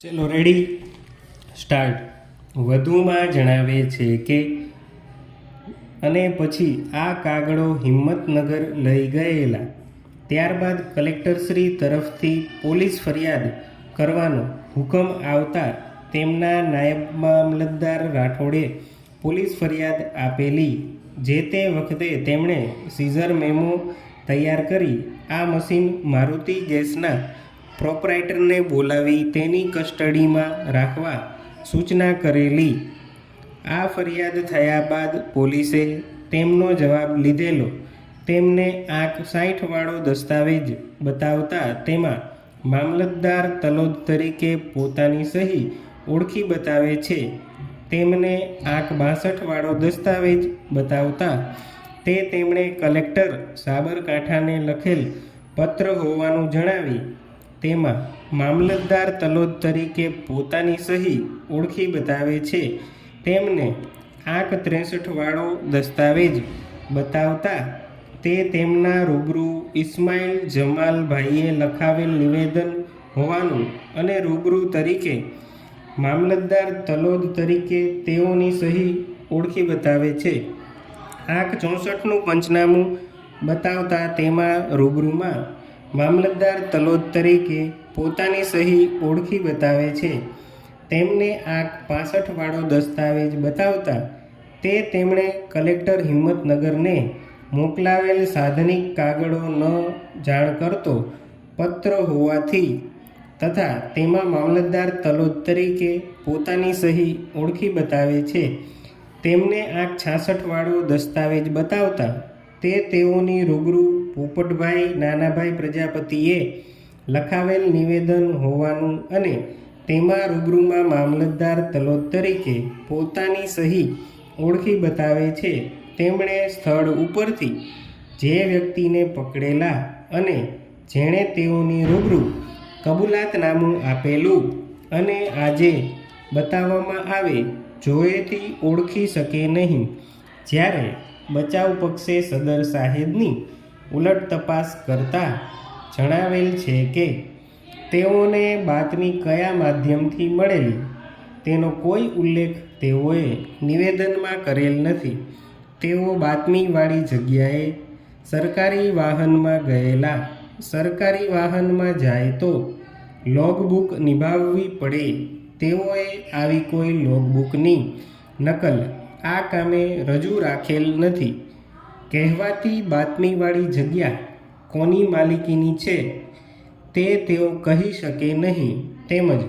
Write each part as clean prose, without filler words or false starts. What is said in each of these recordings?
ચલો ready start. વધુમાં જણાવે છે કે અને પછી આ કાગળો હિંમતનગર લઈ ગયેલા. ત્યારબાદ કલેક્ટરશ્રી તરફથી પોલીસ ફરિયાદ કરવાનો હુકમ આવતા તેમના નાયબ મામલતદાર રાઠોડે પોલીસ ફરિયાદ આપેલી. જે તે વખતે તેમણે સીઝર મેમો તૈયાર કરી આ મશીન મારુતિ ગેસના પ્રોપરાઇટરને બોલાવી તેની કસ્ટડીમાં રાખવા સૂચના કરેલી. આ ફરિયાદ થયા બાદ પોલીસે તેમનો જવાબ લીધેલો. તેમને આંક 60 વાળો દસ્તાવેજ બતાવતા તેમાં મામલતદાર તલોદ તરીકે પોતાની સહી ઓળખી બતાવે છે. તેમને આંક 62 વાળો દસ્તાવેજ બતાવતા તે તેમણે કલેક્ટર સાબરકાંઠાને લખેલ પત્ર હોવાનું જણાવી તેમાં મામલતદાર તલોદ તરીકે પોતાની સહી ઓળખી બતાવે છે. તેમને આંક 63 વાળો દસ્તાવેજ બતાવતા તે તેમના રૂબરૂ ઇસ્માઇલ જમાલભાઈએ લખાવેલ નિવેદન હોવાનું અને રૂબરૂ તરીકે મામલતદાર તલોદ તરીકે તેઓની સહી ઓળખી બતાવે છે. આંક 64નું પંચનામું બતાવતા તેમાં રૂબરૂમાં મામલતદાર તલોદ તરીકે પોતાની સહી ઓળખી બતાવે છે. તેમને આંક 65 વાળો દસ્તાવેજ બતાવતા તે તેમણે કલેક્ટર હિંમતનગરને મોકલાવેલ સાધનિક કાગળો ન જાણ કરતો પત્ર હોવાથી તથા તેમાં મામલતદાર તલોદ તરીકે પોતાની સહી ઓળખી બતાવે છે. તેમને આંક 66 વાળો દસ્તાવેજ બતાવતા તે તેઓની રૂબરૂ પોપટભાઈ નાનાભાઈ પ્રજાપતિએ લખાવેલ નિવેદન હોવાનું અને તેમાં રૂબરૂમાં મામલતદાર તલોદ તરીકે પોતાની સહી ઓળખી બતાવે છે. તેમણે સ્થળ ઉપરથી જે વ્યક્તિને પકડેલા અને જેણે તેઓની રૂબરૂ કબૂલાતનામું આપેલું અને આજે બતાવવામાં આવે જોયેથી ઓળખી શકે નહીં. જ્યારે બચાવ પક્ષે સદર સાહેબની ઉલટ તપાસ કરતા જણાવેલ છે કે તેઓને બાતમી કયા માધ્યમથી મળેલી તેનો કોઈ ઉલ્લેખ તેઓએ નિવેદનમાં કરેલ નથી. તેઓ બાતમીવાળી જગ્યાએ સરકારી વાહનમાં ગયેલા. સરકારી વાહનમાં જાય તો લોગબુક નિભાવવી પડે. તેઓએ આવી કોઈ લોગબુકની નકલ આ કામે રજૂ રાખેલ નથી. કહેવાતી બાતમીવાળી જગ્યા કોની માલિકીની છે તે તેઓ કહી શકે નહીં. તેમજ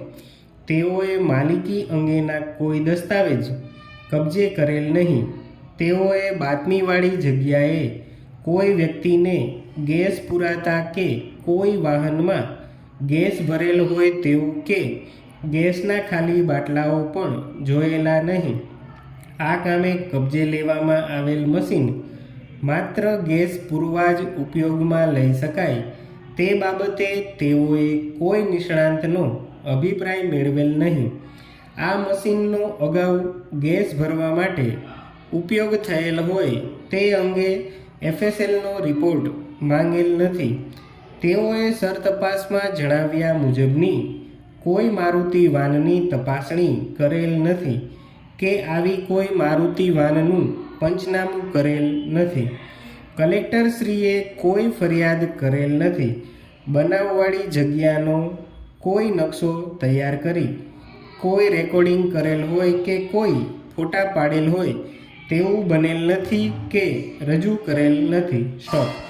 તેઓએ માલિકી અંગેના કોઈ દસ્તાવેજ કબજે કરેલ નહીં. તેઓએ બાતમીવાળી જગ્યાએ કોઈ વ્યક્તિને ગેસ પુરાતા કે કોઈ વાહનમાં ગેસ ભરેલ હોય તેવું કે ગેસના ખાલી બાટલાઓ પણ જોયેલા નહીં. આ કામે કબજે લેવામાં આવેલ મશીન માત્ર ગેસ પૂરવા જ ઉપયોગમાં લઈ શકાય તે બાબતે તેઓએ કોઈ નિષ્ણાંતનો અભિપ્રાય મેળવેલ નહીં. આ મશીનનો અગાઉ ગેસ ભરવા માટે ઉપયોગ થયેલ હોય તે અંગે FSLનો રિપોર્ટ માંગેલ નથી. તેઓએ સરતપાસમાં જણાવ્યા મુજબની કોઈ મારુતિ વાનની તપાસણી કરેલ નથી કે આવી કોઈ મારુતિ વાનનું પંચનામું કરેલ નથી. કલેક્ટરશ્રીએ કોઈ ફરિયાદ કરેલ નથી. બનાવવાળી જગ્યાનો કોઈ નકશો તૈયાર કરી કોઈ રેકોર્ડિંગ કરેલ હોય કે કોઈ ફોટા પાડેલ હોય તેવું બનેલ નથી કે રજૂ કરેલ નથી. સ્ટોપ.